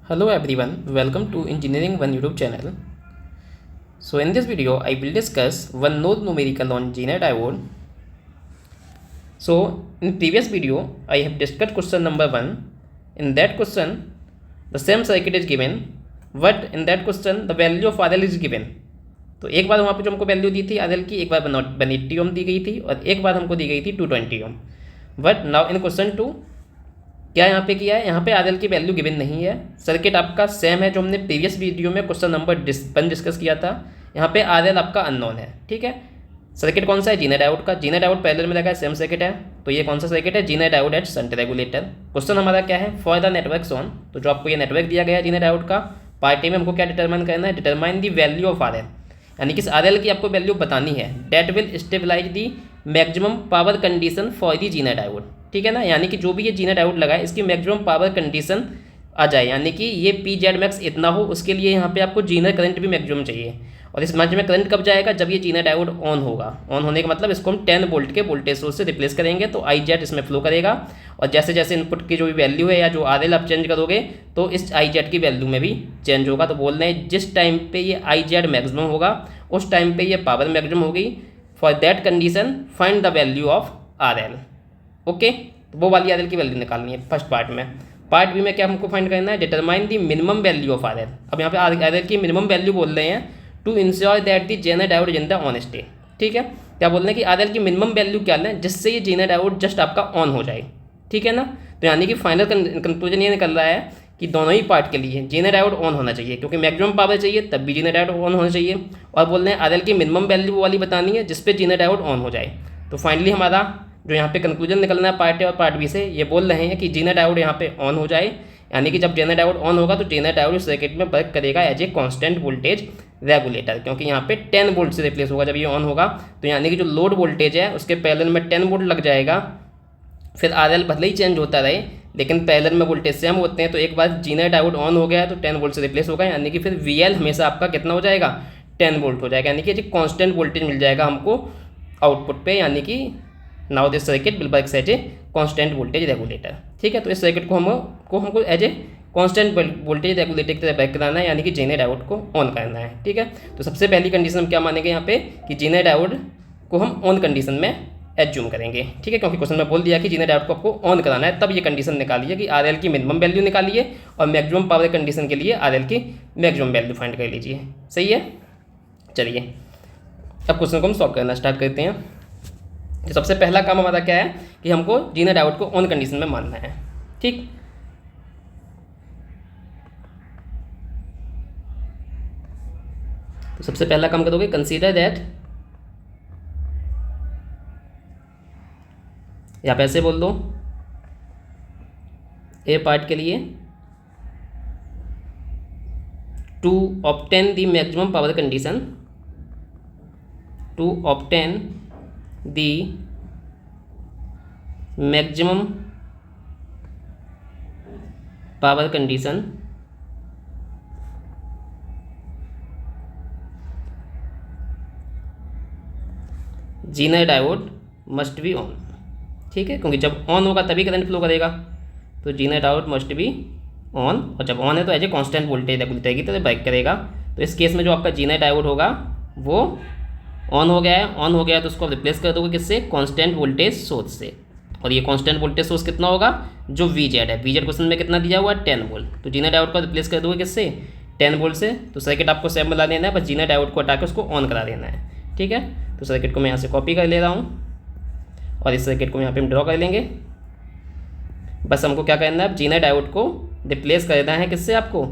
Hello everyone, welcome to Engineering One YouTube channel. So in this video, I will discuss one node numerical on GNet diode. So in previous video, I have discussed question number 1. In that question, the same circuit is given, but in that question, the value of RL is given. तो एक बार वहाँ पे जो हमको value दी थी RL की, एक बार 180 ओम दी गई थी और एक बार हमको दी गई थी 220 ओम. बट नाउ इन क्वेश्चन 2 क्या यहाँ पे किया है, यहाँ पे RL की वैल्यू गिवन नहीं है. सर्किट आपका सेम है जो हमने प्रीवियस वीडियो में क्वेश्चन नंबर 1 डिस्कस किया था. यहाँ पे RL आपका अननोन है. ठीक है, सर्किट कौन सा है, जीनेट डायोड का. जीनेट डायोड पैरेलल में लगा है, सेम सर्किट है. तो ये कौन सा सर्किट है, Zener diode at shunt regulator. Question हमारा क्या है, फॉर द नेटवर्क ऑन. तो जो आपको ये नेटवर्क दिया गया है जीनेट डायोड का, पार्ट ए में हमको क्या डिटरमाइन करना है, determine the value of RL. यानी कि RL की आपको वैल्यू बतानी है. That will stabilise the maximum power condition for the Zener diode. ठीक है ना, यानी कि जो भी ये जीनेट डायोड लगा है इसकी मैक्सिमम पावर कंडीशन आ जाए, यानी कि ये PZ मैक्स इतना हो. उसके लिए यहाँ पे आपको जीनर करंट भी मैक्सिमम चाहिए. और इस मैच में करंट कब जाएगा, जब ये जीनर डायोड ऑन होगा. ऑन होने का मतलब इसको हम 10 वोल्ट के वोल्टेज सोर्स से रिप्लेस करेंगे, तो IZ इसमें फ्लो करेगा. और जैसे जैसे इनपुट की जो भी वैल्यू है या जो RL आप चेंज करोगे तो इस IZ की वैल्यू में भी चेंज होगा. तो बोल रहे हैं जिस टाइम पे ये IZ मैक्सिमम होगा उस टाइम पे ये पावर मैक्सिमम होगी. For that condition find the value of RL. Okay, तो वो वाली RL की वैल्यू निकालनी है फर्स्ट पार्ट में. पार्ट बी में क्या हमको फाइंड करना है, determine the minimum value of RL. अब यहाँ पे RL की मिनिमम वैल्यू बोल रहे हैं to ensure that the zener diode is in the on state. ठीक है, क्या बोल रहे हैं कि RL की मिनिमम वैल्यू क्या लें जिससे ये जीनर डायोड जस्ट आपका ऑन हो जाए. ठीक है ना, तो यानी कि फाइनल कंक्लूजन ये निकल रहा है कि दोनों ही पार्ट के लिए जीनर डायोड ऑन होना चाहिए, क्योंकि मैक्सिमम पावर चाहिए तब भी जीनर डायोड ऑन होना चाहिए. और बोल रहे हैं RL की मिनिमम वैल्यू वाली बतानी है जिसपे जीनर डायोड ऑन हो जाए. तो फाइनली हमारा जो यहाँ पे कंक्लूजन निकलना है पार्ट ए और पार्ट बी से, ये बोल रहे हैं कि जीनर डायोड यहाँ पे ऑन हो जाए. यानी कि जब जीनर डायोड ऑन होगा तो जीनर डायोड सर्किट में वर्क करेगा as a constant voltage regulator, क्योंकि यहाँ पे 10 वोल्ट से रिप्लेस होगा जब ये ऑन होगा. तो यानी कि जो लोड वोल्टेज है उसके पैरेलल में 10 वोल्ट लग जाएगा. फिर RL भले ही चेंज होता रहे लेकिन पैरेलल में वोल्टेज सेम होते हैं. तो एक बार जीनर डायोड ऑन हो गया है तो 10 वोल्ट से रिप्लेस होगा, यानी कि फिर VL हमेशा आपका कितना हो जाएगा, 10 वोल्ट हो जाएगा. यानी कि एक कांस्टेंट वोल्टेज मिल जाएगा हमको आउटपुट पे. यानी कि now this circuit will work as a constant voltage regulator. ठीक है, तो इस सर्किट को हमको as a constant voltage regulator की तरह वर्क कराना है, यानी कि जीनर डायोड को ऑन करना है. ठीक है, तो सबसे पहली कंडीशन हम क्या मानेंगे यहाँ पे कि जीनर डायोड को हम ऑन कंडीशन में एज्यूम करेंगे. ठीक है, क्योंकि क्वेश्चन में बोल दिया कि जीनर डायोड को आपको ऑन कराना है, तब ये कंडीशन निकालिए कि RL की मिनिमम वैल्यू निकालिए और मैक्सिमम पावर कंडीशन के लिए RL की मैक्सिमम वैल्यू फाइंड कर लीजिए. सही है, चलिए अब क्वेश्चन को हम सॉल्व करना स्टार्ट करते हैं. तो सबसे पहला काम हमारा क्या है कि हमको जीनर डायोड को ऑन कंडीशन में मानना है. ठीक, तो सबसे पहला काम करोगे, कंसीडर दैट, या ऐसे बोल दो ए पार्ट के लिए, to obtain the maximum power condition, to obtain the maximum power condition zener diode must be on. ठीक है, क्योंकि जब ऑन होगा तभी करंट फ्लो करेगा. तो zener diode must be on, और जब ऑन है तो as a constant voltage regulator की तरह वर्क करेगा. तो इस केस में जो आपका जीनर डायोड होगा वो ऑन हो गया है. ऑन हो गया है तो उसको रिप्लेस कर दोगे किससे, कांस्टेंट वोल्टेज सोर्स से. और ये कांस्टेंट वोल्टेज सोर्स कितना होगा, जो VZ है. VZ क्वेश्चन में कितना दिया हुआ है, 10 वोल्ट. तो जीनर डायोड को रिप्लेस कर दोगे किससे, 10 वोल्ट से. तो सर्किट आपको सेम बना देना है, बस जीनर डायोड को हटा के उसको ऑन करा देना है. ठीक है, तो सर्किट को मैं यहाँ से कॉपी कर ले रहा हूँ और इस सर्किट को यहाँ पे हम ड्रॉ कर लेंगे. बस हमको क्या करना है, जीनर डायोड को रिप्लेस करना है किससे, आपको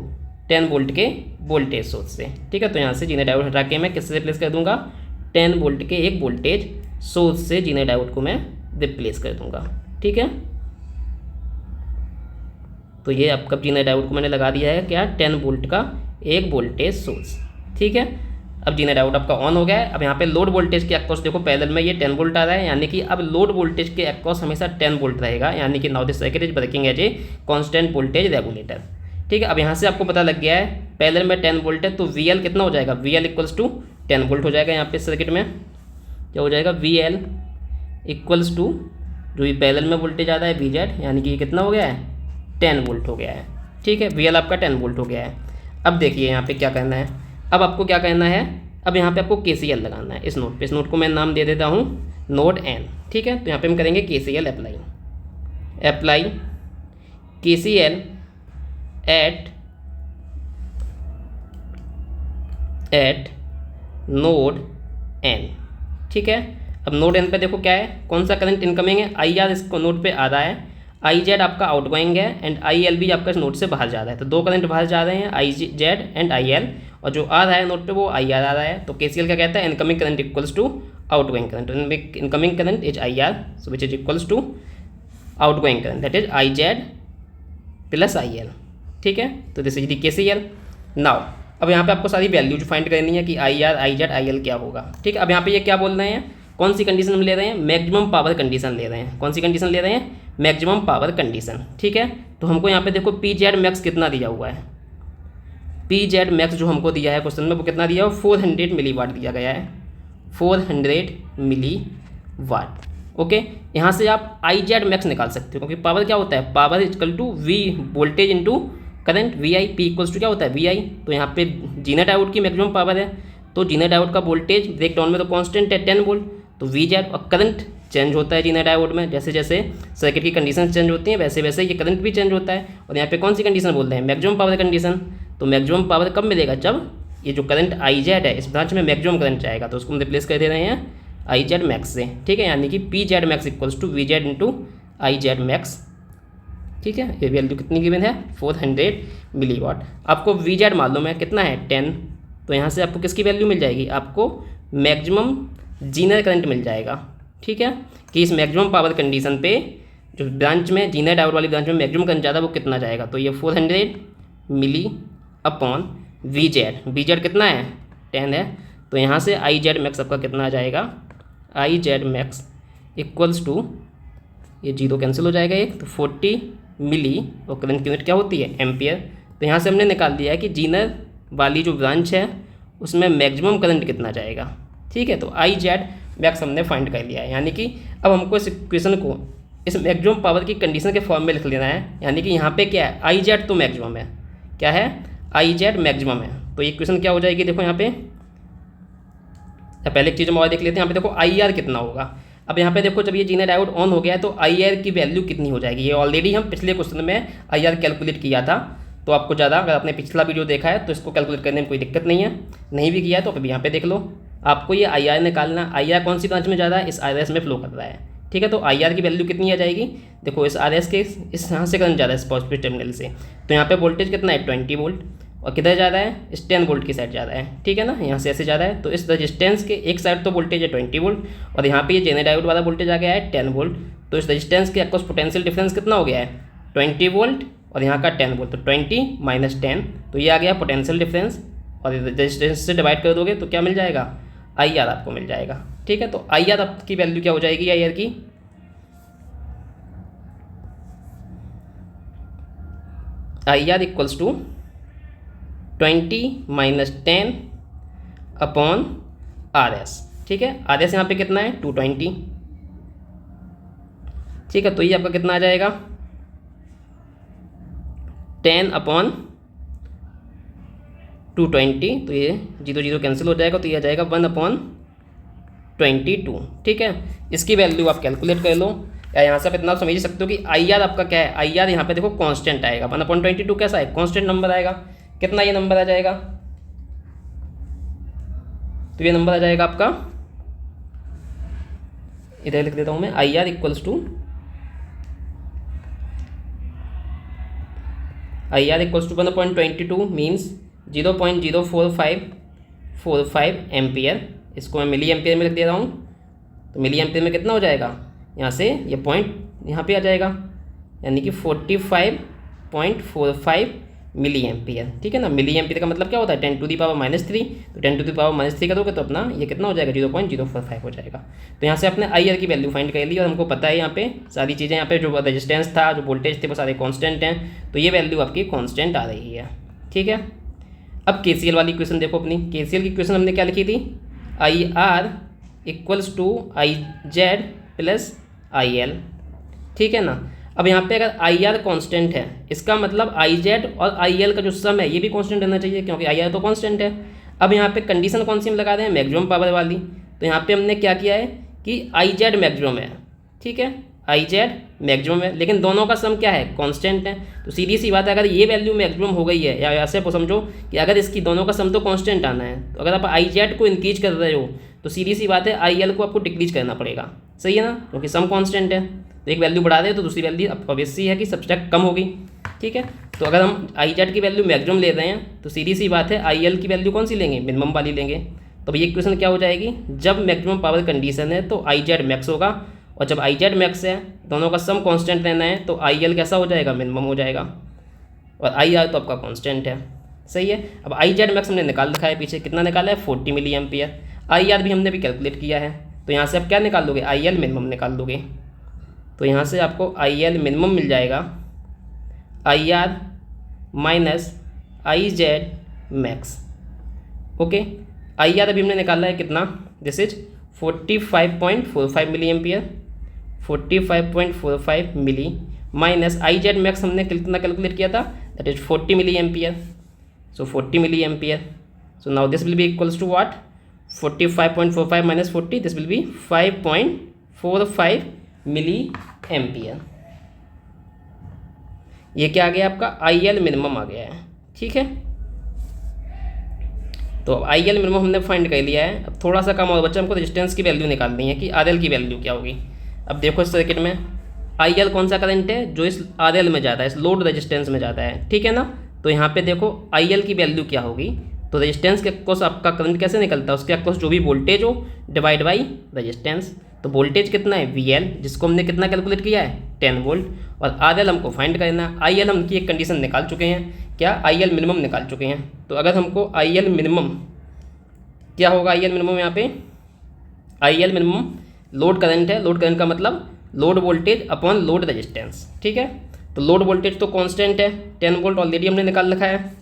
10 वोल्ट के वोल्टेज सोर्स से. ठीक है, तो यहाँ से जीनर डायोड हटा के मैं किससे रिप्लेस कर दूंगा, 10 वोल्ट के एक वोल्टेज सोर्स से जीनर डायोड को मैं रिप्लेस कर दूंगा. ठीक है, तो ये आपका जीनर डायोड को मैंने लगा दिया है क्या, 10 वोल्ट का एक वोल्टेज सोर्स. ठीक है, अब जीनर डायोड आपका ऑन हो गया है. अब यहाँ पे लोड वोल्टेज के अक्रॉस देखो पैरेलल में ये 10 वोल्ट आ रहा है, यानी कि अब लोड वोल्टेज के अक्रॉस हमेशा 10 वोल्ट रहेगा. यानी कि now this circuit is working as a constant voltage regulator. ठीक है, अब यहाँ से आपको पता लग गया है पैरेलल में 10 वोल्ट है तो VL कितना हो जाएगा, VL इक्वल्स टू 10 वोल्ट हो जाएगा. यहाँ पे सर्किट में क्या हो जाएगा, VL इक्वल्स टू जो ये पैरेलल में वोल्टेज आता है VZ, यानी कि ये कितना हो गया है, 10 वोल्ट हो गया है. ठीक है, वी एल आपका 10 वोल्ट हो गया है। अब देखिए यहाँ पे क्या करना है, अब आपको क्या करना है, अब यहाँ पे आपको KCL लगाना है इस नोड पे। इस नोड को मैं नाम दे देता हूँ नोड N, ठीक है। तो यहाँ पे हम करेंगे KCL apply KCL eight node N, ठीक है। अब नोड N पे देखो क्या है, कौन सा करंट इनकमिंग है, IR इस नोड पे आ रहा है, IZ आपका आउटगोइंग है एंड ILB आपका इस नोड से बाहर जा रहा है। तो दो करंट बाहर जा रहे हैं, IZ एंड IL, और जो आ रहा है नोड पे वो IR आ रहा है। तो KCL क्या कहता है, incoming current equals to outgoing current. Incoming current is IR, so which is equals to outgoing current, that is IZ plus IL, ठीक है। तो this is the KCL। Now अब यहाँ पे आपको सारी वैल्यू जो फाइंड करनी है कि IR IZ IL क्या होगा, ठीक है। अब यहाँ पे ये क्या बोल रहे हैं, कौन सी कंडीशन हम ले रहे हैं, मैक्सिमम पावर कंडीशन ले रहे हैं। कौन सी कंडीशन ले रहे हैं, मैक्सिमम पावर कंडीशन, ठीक है। तो हमको यहाँ पे देखो PZ मैक्स कितना दिया हुआ है, PZ मैक्स जो हमको दिया है क्वेश्चन में वो कितना दिया है, 400 मिलीवाट दिया गया है, 400 मिलीवाट, ओके। यहाँ से आप IZ मैक्स निकाल सकते हो, क्योंकि पावर क्या होता है, power equal to V voltage into current VI, P equals to क्या होता है VI। तो यहाँ पे जीना डायोड की मैक्सिमम पावर है, तो जीना डायोड का वोल्टेज ब्रेक डाउन में तो कांस्टेंट है 10 वोल्ट, तो VZ, और करंट चेंज होता है जीना डायोड में, जैसे जैसे सर्किट की कंडीशन चेंज होती हैं वैसे वैसे ये करंट भी चेंज होता है। और यहाँ पे कौन सी कंडीशन बोल रहे हैं, मैक्सिमम पावर कंडीशन। तो मैक्सिमम पावर कब मिलेगा, जब ये जो करंट IZ है इस ब्रांच में मैक्सिमम करंट जाएगा, तो उसको हम रिप्लेस कर दे रहे हैं IZ मैक्स से, ठीक है। यानी कि PZ max equals to VZ into IZ max, ठीक है। ये वैल्यू कितनी गिवन है, 400 मिलीवाट। आपको VZ मालूम है कितना है 10, तो यहाँ से आपको किसकी वैल्यू मिल जाएगी, आपको मैक्सिमम जीनर करंट मिल जाएगा, ठीक है। कि इस मैक्सिमम पावर कंडीशन पे जो ब्रांच में जीनर डायोड वाली ब्रांच में मैक्सिमम करंट ज़्यादा वो कितना जाएगा, तो ये 400 मिली अपॉन VZ कितना है 10 है, तो यहाँ से IZ मैक्स आपका कितना आ जाएगा, IZ मैक्स इक्वल्स टू, ये जीरो कैंसिल हो जाएगा एक, तो 40 मिली, और करंट की यूनिट क्या होती है एम्पियर। तो यहाँ से हमने निकाल दिया है कि जीनर वाली जो ब्रांच है उसमें मैक्सिमम करंट कितना जाएगा, ठीक है। तो IZ मैक्स हमने फाइंड कर लिया है, यानी कि अब हमको इस इक्वेशन को इस मैक्सिमम पावर की कंडीशन के फॉर्म में लिख लेना है। यानी कि यहाँ पे क्या है, IZ तो मैक्सिमम है, क्या है IZ मैक्सिमम है, तो इक्वेशन क्या हो जाएगी, देखो यहाँ पे पहले एक चीज़ हम और देख लेते हैं। यहाँ पे देखो IR कितना होगा। अब यहाँ पे देखो जब ये जीना डायोड ऑन हो गया है तो IR की वैल्यू कितनी हो जाएगी, ये ऑलरेडी हम पिछले क्वेश्चन में IR कैलकुलेट किया था, तो आपको ज़्यादा, अगर आपने पिछला वीडियो देखा है तो इसको कैलकुलेट करने में कोई दिक्कत नहीं है, नहीं भी किया है तो अभी यहाँ पे देख लो। आपको ये IR निकालना, IR कौन सी ब्रांच में जा रहा है, इस RS में फ्लो कर रहा है, ठीक है। तो IR की वैल्यू कितनी आ जाएगी, देखो इस RS के इस यहाँ से करंट जा रहा है इस पॉजिटिव टर्मिनल से, तो यहाँ पे वोल्टेज कितना है 20 वोल्ट, और किधर जा रहा है, इस 10 वोल्ट की साइड जा रहा है, ठीक है ना, यहाँ से ऐसे जा रहा है। तो इस रजिस्टेंस के एक साइड तो वोल्टेज है 20 वोल्ट, और यहाँ पे ये जेनर डायोड वाला वोल्टेज आ गया है 10 वोल्ट। तो इस रजिस्टेंस के अक्रॉस पोटेंशियल डिफरेंस कितना हो गया है 20 वोल्ट, और यहाँ का 10 वोल्ट, तो 20 माइनस 10, तो ये आ गया पोटेंशियल डिफरेंस, और रजिस्टेंस से डिवाइड कर दोगे तो क्या मिल जाएगा, IR आपको मिल जाएगा, ठीक है। तो IR आपकी वैल्यू क्या हो जाएगी, IR की IR equals to 20 minus 10 upon RS, ठीक है। RS यहाँ पे कितना है 220, ठीक है। तो ये आपका कितना आ जाएगा 10 अपॉन 220, तो ये 0 0 कैंसिल हो जाएगा, तो ये आ जाएगा 1/22, ठीक है। इसकी वैल्यू आप कैलकुलेट कर लो, या यहाँ से आप इतना समझ सकते हो कि IR आपका क्या है, IR यहाँ पे देखो कांस्टेंट आएगा, 1/22 कैसा है, कांस्टेंट नंबर आएगा, कितना ये नंबर आ जाएगा, तो ये नंबर आ जाएगा आपका, इधर लिख देता हूँ मैं, IR equals to 1/22 means 0.04545 ampere. इसको मैं मिली एम्पियर में लिख दे रहा हूँ, तो मिली एम्पियर में कितना हो जाएगा, यहाँ से ये पॉइंट यहाँ पे आ जाएगा, यानी कि 45.45 मिली एम्पियर, ठीक है ना। मिली एम्पियर का मतलब क्या होता है 10 टू दी पावर -3, तो 10 टू दी पावर -3 करोगे तो अपना ये कितना हो जाएगा 0.045 हो जाएगा। तो यहाँ से आपने IR की वैल्यू फाइंड कर ली, और हमको पता है यहाँ पे सारी चीज़ें, यहाँ पे जो रेजिस्टेंस था, जो वोल्टेज थे, वो सारे कांस्टेंट हैं, तो ये वैल्यू आपकी कांस्टेंट आ रही है, ठीक है। अब KCL वाली इक्वेशन देखो अपनी, KCL की इक्वेशन हमने क्या लिखी थी, IR equals to IZ plus IL, ठीक है ना। अब यहाँ पे अगर आई आर कॉन्स्टेंट है, इसका मतलब आई जेड और आई एल का जो सम है ये भी कॉन्स्टेंट रहना चाहिए, क्योंकि आई आर तो कॉन्स्टेंट है। अब यहाँ पे कंडीशन कौन सी हम लगा रहे हैं, मैक्सिमम पावर वाली। तो यहाँ पे हमने क्या किया है कि आई जेड मैक्सिमम है, ठीक है, आई जेड मैक्सिमम है, लेकिन दोनों का सम क्या है, कांस्टेंट है। तो सीधी सी बात है, अगर ये वैल्यू मैक्सिमम हो गई है, या ऐसे समझो कि अगर इसकी दोनों का सम तो कांस्टेंट आना है, तो अगर आप आई जेड को इंक्रीज कर रहे हो तो सीधी सी बात है आई एल को आपको डिक्रीज करना पड़ेगा, सही है ना, क्योंकि सम कांस्टेंट है। तो एक वैल्यू बढ़ा रहे हो तो दूसरी वैल्यू ऑब्वियसली है कि सब्सट्रैक्ट कम होगी, ठीक है। तो अगर हम आई जेड की वैल्यू मैक्सिमम ले रहे हैं तो सीधी सी बात है आई एल की वैल्यू कौन सी लेंगे, मिनिमम वाली लेंगे। तो ये इक्वेशन क्या हो जाएगी, जब मैक्सिमम पावर कंडीशन है तो आई जेड मैक्स होगा, और जब आई जेड मैक्स है, दोनों का सम कांस्टेंट रहना है, तो आई एल कैसा हो जाएगा, मिनिमम हो जाएगा, और आई आर तो आपका कांस्टेंट है, सही है। अब आई जेड मैक्स हमने निकाल रखा है पीछे, कितना निकाला है, 40 मिली एम्पियर। आई आर भी हमने भी कैलकुलेट किया है, तो यहाँ से आप क्या निकाल लोगे, आई एल मिनिमम निकाल लोगे। तो यहाँ से आपको आई एल मिनिमम मिल जाएगा, I R minus I Z max, okay. I R अभी हमने निकाला है कितना, this is 45.45 milli ampere, 45.45 milli, minus I Z max हमने कितना कैलकुलेट किया था, that is 40 milli ampere, so 40 milli ampere. So now this will be equals to what, 45.45 minus 40, this will be 5.45 milli ampere. ये क्या आ गया आपका, I L minimum आ गया है, ठीक है। तो अब आई एल मिनिमम हमने फाइंड कर लिया है। अब थोड़ा सा कम और बच्चा, हमको रेजिस्टेंस की वैल्यू निकालनी है कि आर एल की वैल्यू क्या होगी। अब देखो इस सर्किट में आई एल कौन सा करंट है, जो इस आर एल में जाता है, इस लोड रेजिस्टेंस में जाता है, ठीक है ना। तो यहाँ पे देखो आई एल की वैल्यू क्या होगी, तो रेजिस्टेंस के अक्रॉस आपका करंट कैसे निकलता है, उसके अक्रॉस जो भी वोल्टेज हो डिवाइड बाई रेजिस्टेंस। तो वोल्टेज कितना है, वी एल, जिसको हमने कितना कैलकुलेट किया है, 10 वोल्ट, और आर एल हमको फाइंड करना है। आई एल हम की एक कंडीशन निकाल चुके हैं, क्या, आई एल मिनिमम निकाल चुके हैं। तो अगर हमको आई एल मिनिमम क्या होगा, आई एल मिनिमम यहाँ पे, I L minimum load current है, लोड करंट का मतलब load voltage upon load resistance, ठीक है। तो लोड वोल्टेज तो कांस्टेंट है, 10 वोल्ट ऑलरेडी हमने निकाल रखा है,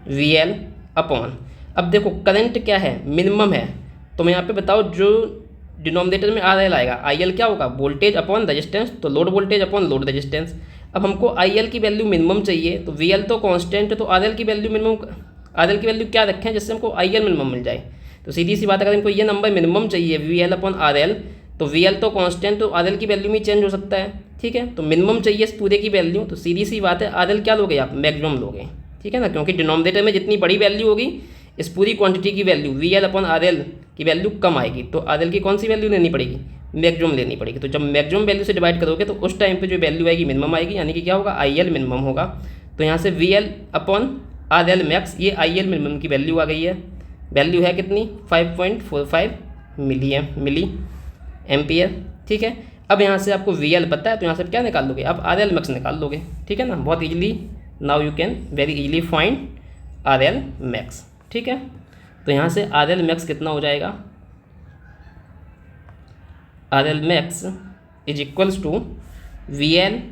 वी एल अपॉन, अब देखो करंट क्या है, मिनिमम है, तो मैं यहाँ पे बताओ जो डिनोमिनेटर में आर एल आएगा, आई एल क्या होगा, वोल्टेज अपॉन रेजिस्टेंस, तो load voltage upon load resistance. अब हमको आई एल की वैल्यू मिनिमम चाहिए, तो वी एल तो कांस्टेंट है, तो आर एल की वैल्यू मिनिमम, आर एल की वैल्यू क्या रखें जिससे हमको आई एल मिनिमम मिल जाए। तो सीधी सी बात, अगर हमको ये नंबर मिनिमम चाहिए we L upon R L, तो वी एल तो कांस्टेंट, तो आर एल की वैल्यू में चेंज हो सकता है, ठीक है। तो मिनिमम चाहिए इस पूरे की वैल्यू, तो सीधी सी बात है आर एल क्या लोगे आप, मैक्सिमम लोगे, ठीक है ना, क्योंकि डिनोमिनेटर में जितनी बड़ी वैल्यू होगी इस पूरी क्वांटिटी की value we L upon R L की वैल्यू कम आएगी, तो आर एल की कौन सी वैल्यू लेनी पड़ेगी, मैक्सिमम लेनी पड़ेगी। तो जब मैक्सिमम वैल्यू से डिवाइड करोगे तो उस टाइम पे जो वैल्यू आएगी मिनिमम आएगी, यानी कि क्या होगा, आई एल मिनिमम होगा। तो यहाँ से we L upon R L max, ये आई एल मिनिमम की वैल्यू आ गई है, वैल्यू है कितनी, 5.45 मिली एम्पियर, ठीक है। अब यहाँ से आपको वी एल पता है, तो यहाँ से क्या निकाल लोगे, आप आर एल मैक्स निकाल लोगे, ठीक है ना, बहुत easily, now you can very easily find are L max, ठीक है। तो यहाँ से आर एल मैक्स कितना हो जाएगा, R L max is equals to V L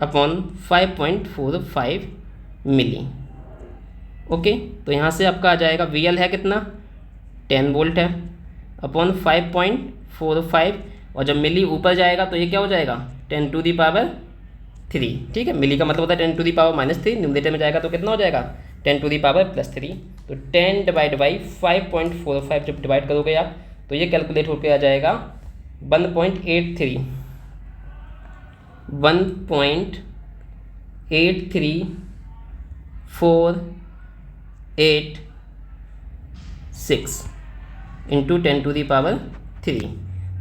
upon 5.45 milli, okay. तो यहाँ से आपका आ जाएगा वी एल है कितना, 10 वोल्ट है, अपॉन 5.45, और जब मिली ऊपर जाएगा तो ये क्या हो जाएगा, 10 टू दी पावर 3, ठीक है। मिली का मतलब होता है 10 टू दी पावर -3, न्यूमरेटर में जाएगा तो कितना हो जाएगा, 10 टू दी पावर +3। तो 10 डिवाइड बाई 5.45 जब डिवाइड करोगे आप, तो ये कैलकुलेट होकर आ जाएगा 1.83 1.83486 इंटू 10 टू दी पावर 3।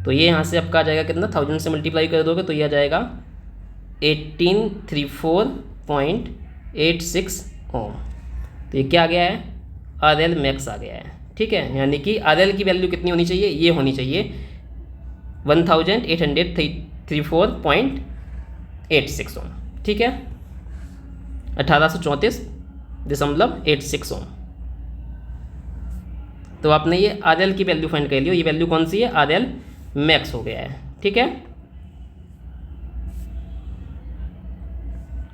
तो ये यहाँ से आपका आ जाएगा कितना, 1000 से मल्टीप्लाई कर दोगे तो ये आ जाएगा 1834.86 ओम। तो ये क्या आ गया है, आर एल मैक्स आ गया है, ठीक है। यानी कि आर एल की वैल्यू कितनी होनी चाहिए, ये होनी चाहिए 1834.86 ओम, ठीक है, 1834.86 ओम। तो आपने ये आर एल की वैल्यू फाइंड कर लियो, ये वैल्यू कौन सी है, आर एल मैक्स हो गया है, ठीक है,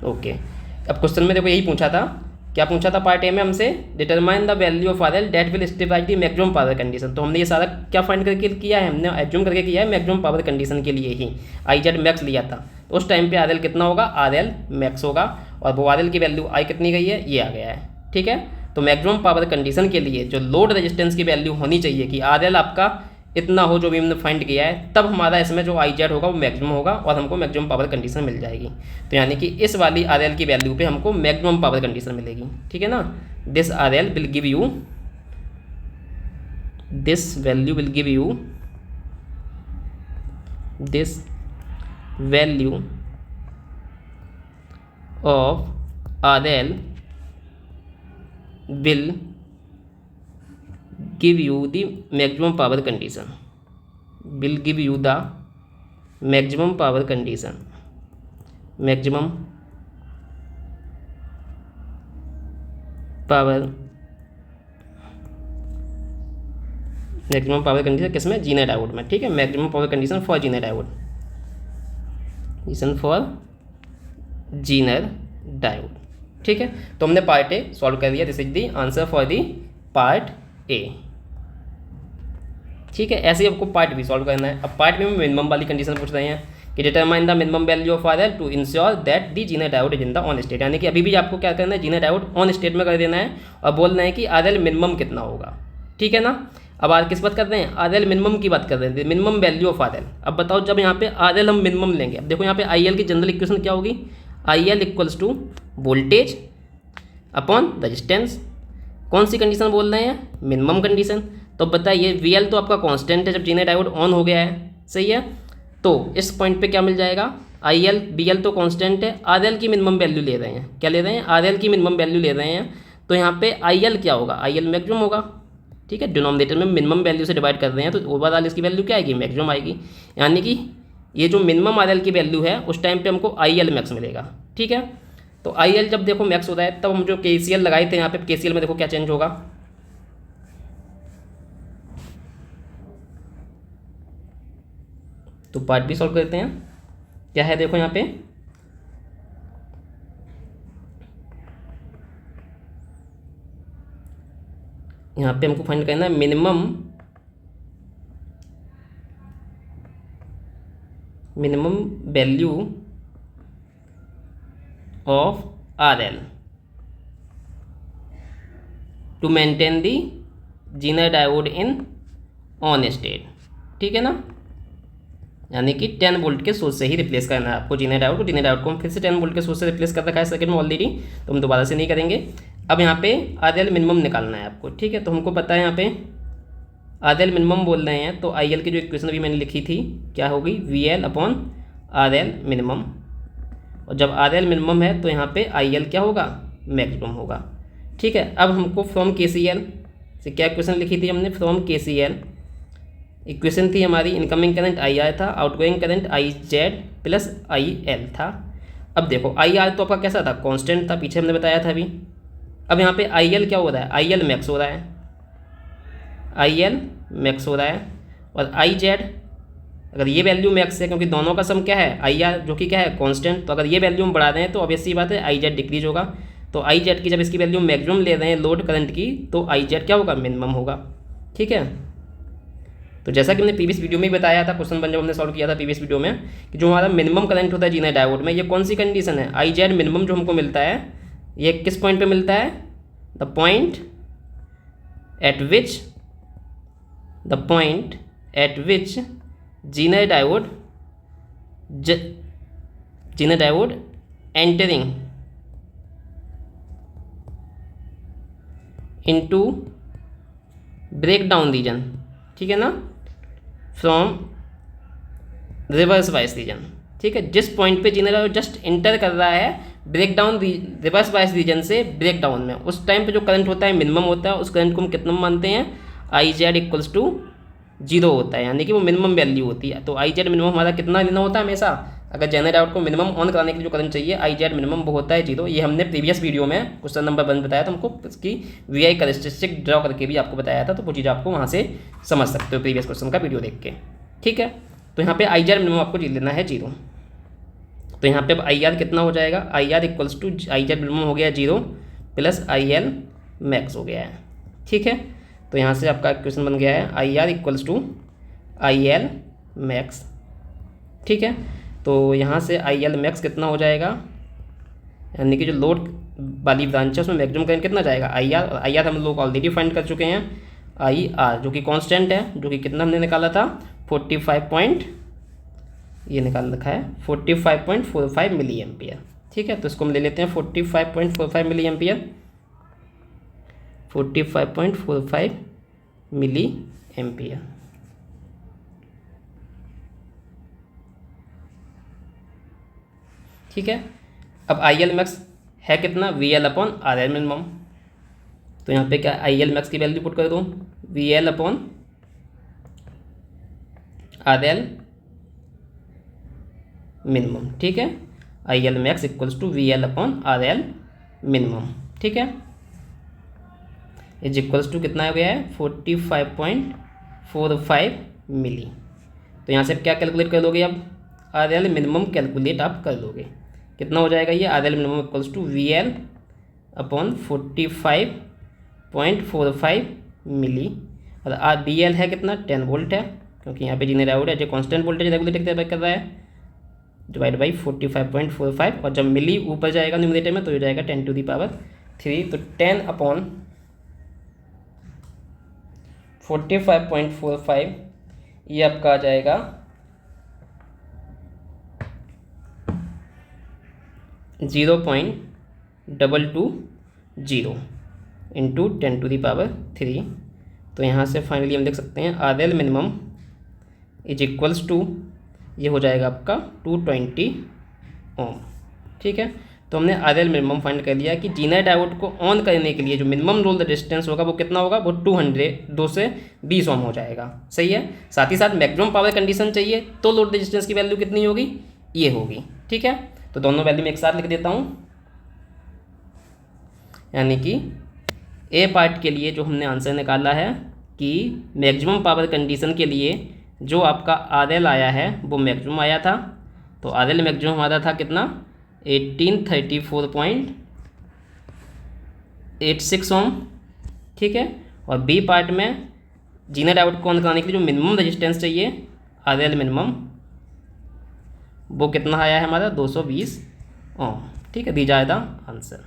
ओके। अब क्वेश्चन में देखो यही पूछा था क्या पूछा था पार्ट ए में हमसे, determine the value of R L that will satisfy the maximum power condition. तो हमने ये सारा क्या फाइंड करके किया है, हमने एज्यूम करके किया है मैक्सिमम पावर कंडीशन के लिए ही आई जेड मैक्स लिया था। तो उस टाइम पे आर एल कितना होगा, आर एल मैक्स होगा, और वो आर एल की वैल्यू आई कितनी गई है, ये आ गया है। ठीक है, तो मैक्सिमम पावर कंडीशन के लिए जो लोड रेजिस्टेंस की वैल्यू होनी चाहिए कि आर एल आपका इतना हो, जो भी हमने फाइंड किया है, तब हमारा इसमें जो आई जेड होगा वो मैक्सिमम होगा और हमको मैक्सिमम पावर कंडीशन मिल जाएगी। तो यानी कि इस वाली आर एल की वैल्यू पे हमको मैक्सिमम पावर कंडीशन मिलेगी। ठीक है ना, this R L will give you, this value will give you, this value of R L will give you the maximum power condition, will give you the maximum power condition, maximum power condition किसमें, Zener diode में। ठीक है, maximum power condition for Zener diode, condition for Zener diode. ठीक है, तो हमने part A solve कर दिया, this is the answer for the part A. ठीक है, ऐसे ही आपको पार्ट बी सॉल्व करना है। अब पार्ट बी में मिनिमम वाली कंडीशन पूछ रहे हैं कि determine the minimum value of R L two ensure that the Zener diode is in the on state. यानी कि अभी भी आपको क्या करना है, जीनर डायोड ऑन स्टेट में कर देना है और बोलना है कि आर एल मिनिमम कितना होगा। ठीक है ना, अब आर किस बात कर रहे हैं, आर एल मिनिमम की बात कर रहे थे, minimum value of R L. अब बताओ जब यहाँ पे आर एल हम मिनिमम लेंगे, अब देखो यहाँ पे आई एल की जनरल इक्वेशन क्या होगी, I L equals to voltage upon resistance. कौन सी कंडीशन बोल रहे हैं, मिनिमम कंडीशन। तो बताइए वी एल तो आपका कांस्टेंट है जब जीनर डायोड ऑन हो गया है, सही है। तो इस पॉइंट पे क्या मिल जाएगा, आई एल, बी एल तो कांस्टेंट है, आर एल की मिनिमम वैल्यू ले रहे हैं, क्या ले रहे हैं, आर एल की मिनिमम वैल्यू ले रहे हैं। तो यहाँ पे आई एल क्या होगा, आई एल मैक्सिमम होगा। ठीक है, डिनोमिनेटर में मिनिमम वैल्यू से डिवाइड कर रहे हैं तो ओवरऑल इसकी वैल्यू क्या आएगी, मैक्सिमम आएगी। यानी कि ये जो मिनिमम आर एल की वैल्यू है उस टाइम पे हमको आई एल मैक्स मिलेगा। ठीक है, तो आई एल जब देखो मैक्स होता है तब हम जो के सी एल लगाए थे यहाँ पे, के सी एल में देखो क्या चेंज होगा, तो पार्ट भी सॉल्व करते हैं। क्या है देखो यहाँ पे, यहाँ पे हमको फाइंड करना है minimum value of R L two maintain the zener diode in on state. ठीक है ना, यानी कि 10 वोल्ट के सोर्स से ही रिप्लेस करना है आपको जीनर डायोड को। जीनर डायोड को हम फिर से 10 वोल्ट के सोर्स से रिप्लेस कर रखा है सेकंड में ऑलरेडी, तो हम दोबारा से नहीं करेंगे। अब यहाँ पे आर एल मिनिमम निकालना है आपको। ठीक है, तो हमको पता है यहाँ पे आर एल मिनिमम बोल रहे हैं, तो आई एल की जो इक्वेशन अभी मैंने लिखी थी क्या होगी, we L upon R L minimum. और जब आर एल मिनिमम है तो यहाँ पे आई एल क्या होगा, मैक्सिमम होगा। ठीक है, अब हमको फ्रॉम के सी एल से क्या इक्वेशन लिखी थी हमने, फ्रॉम के सी एल इक्वेशन थी हमारी, इनकमिंग करंट आई आर था, outgoing current I Z plus I L था। अब देखो आई आर तो आपका कैसा था, कांस्टेंट था, पीछे हमने बताया था अभी। अब यहाँ पे आई एल क्या हो रहा है, आई एल मैक्स हो रहा है, आई एल मैक्स हो रहा है। और आई जेड अगर ये वैल्यू मैक्स है, क्योंकि दोनों का सम क्या है, आई आर जो कि क्या है कांस्टेंट, तो अगर ये वैल्यू हम बढ़ा रहे हैं तो ऑब्वियस सी बात है आई जेड डिक्रीज होगा। तो आई जेड की जब इसकी वैल्यू मैक्सिमम ले रहे हैं लोड करंट की, तो आई जेड क्या होगा, मिनिमम होगा। ठीक है, तो जैसा कि हमने प्रीवियस वीडियो में ही बताया था, क्वेश्चन जब हमने सॉल्व किया था प्रीवियस वीडियो में, कि जो हमारा मिनिमम करंट होता है जीनर डायोड में, ये कौन सी कंडीशन है, आई जेड मिनिमम जो हमको मिलता है, ये किस पॉइंट पे मिलता है, the point at which zener diode entering into breakdown region. ठीक है ना, फ्रॉम रिवर्स बायस रीजन। ठीक है, जिस पॉइंट पे जीनर डायोड जस्ट इंटर कर रहा है breakdown reverse bias region से ब्रेक डाउन में, उस टाइम पे जो करंट होता है मिनिमम होता है, उस करंट को हम कितना मानते हैं, आई जेड इक्वल्स टू 0 होता है, यानी कि वो मिनिमम वैल्यू होती है। तो आई जेड मिनिमम हमारा कितना लेना होता है हमेशा, अगर जीनर डायोड को मिनिमम ऑन कराने के लिए जो करंट चाहिए, आई जेड मिनिमम वो होता है 0। ये हमने प्रीवियस वीडियो में क्वेश्चन नंबर 1 बताया था, हमको इसकी वी आई कैरेक्टरिस्टिक ड्रॉ करके भी आपको बताया था, तो वो चीज़ आपको वहाँ से समझ सकते हो प्रीवियस क्वेश्चन का वीडियो देख के। ठीक है, तो यहाँ पे आई जेड मिनिमम आपको लेना है 0। तो यहाँ पे अब आई आर कितना हो जाएगा, I R equals to I Z minimum हो गया 0 प्लस आई एल मैक्स हो गया है। ठीक है, तो यहाँ से आपका क्वेश्चन बन गया है I R equals to I L max. ठीक है, तो यहाँ से आई एल मैक्स कितना हो जाएगा, यानी कि जो लोड वाली ब्रांच है उसमें मैक्सिमम करंट कितना जाएगा आई आर, और आई आर हम लोग ऑलरेडी फाइंड कर चुके हैं आई आर जो कि कांस्टेंट है, जो कि कितना हमने निकाला था 45 ये निकाल रखा है 45.45 मिली एम्पियर। ठीक है, तो इसको हम ले लेते हैं 45.45 मिली एम्पियर, 45.45 मिली एम्पियर। ठीक है, अब आई एल मैक्स है कितना V L upon R L minimum, तो यहाँ पे क्या आई एल मैक्स की वैल्यू पुट कर दूँ V L upon R L minimum. ठीक है, I L max equals to V L upon R L minimum. ठीक है, इज इक्वल्स टू कितना हो गया है 45.45 मिली। तो यहाँ से आप क्या कैलकुलेट कर दोगे, अब आर एल मिनिमम कैलकुलेट आप कर दोगे, कितना हो जाएगा ये R L minimum equals to V L upon 45.45 milli, और आर बी एल है कितना 10 वोल्ट है, क्योंकि यहाँ पे जीने आउट है जो कॉन्स्टेंट वोल्टेज रेगुलेट कर रहा है, डिवाइड बाई 45.45, और जब मिली ऊपर जाएगा न्यूमरेटर में तो हो जाएगा 10⁻3, तो 10 अपॉन 45.45 ये आपका आ जाएगा 0.220 इंटू 10⁻3। तो यहाँ से फाइनली हम देख सकते हैं R L minimum is equals to ये हो जाएगा आपका 220 ओम। ठीक है, तो हमने आर एल मिनिमम फाइंड कर लिया कि जीना डायोड को ऑन करने के लिए जो मिनिमम रोल रेजिस्टेंस होगा वो कितना होगा, वो 220 ओम हो जाएगा। सही है, साथ ही साथ मैक्सिमम पावर कंडीशन चाहिए तो लोड रेजिस्टेंस की वैल्यू कितनी होगी, ये होगी। ठीक है, तो दोनों वैल्यू में एक साथ लिख देता हूँ, यानी कि ए पार्ट के लिए जो हमने आंसर निकाला है कि मैक्सिमम पावर कंडीशन के लिए जो आपका आर एल आया है वो मैक्सिमम आया था, तो आर एल मैक्सिमम हमारा था कितना 1834.86 ओम। ठीक है, और बी पार्ट में जीना डायोड को ऑन कराने के लिए जो मिनिमम रेजिस्टेंस चाहिए आर एल मिनिमम वो कितना आया है हमारा 220 ओम। ठीक है, दीज आर द आंसर।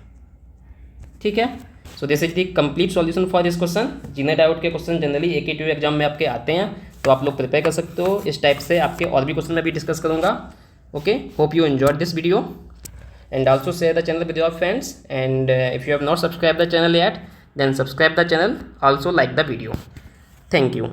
ठीक है, so this is the complete solution for this question. Zener diode के क्वेश्चन जनरली AKTU एग्जाम में आपके आते हैं, तो आप लोग प्रिपेयर कर सकते हो। इस टाइप से आपके और भी क्वेश्चन मैं भी डिस्कस करूँगा। Okay, hope you enjoyed this video and also share the channel with your friends, and if you have not subscribed the channel yet then subscribe the channel, also like the video. Thank you.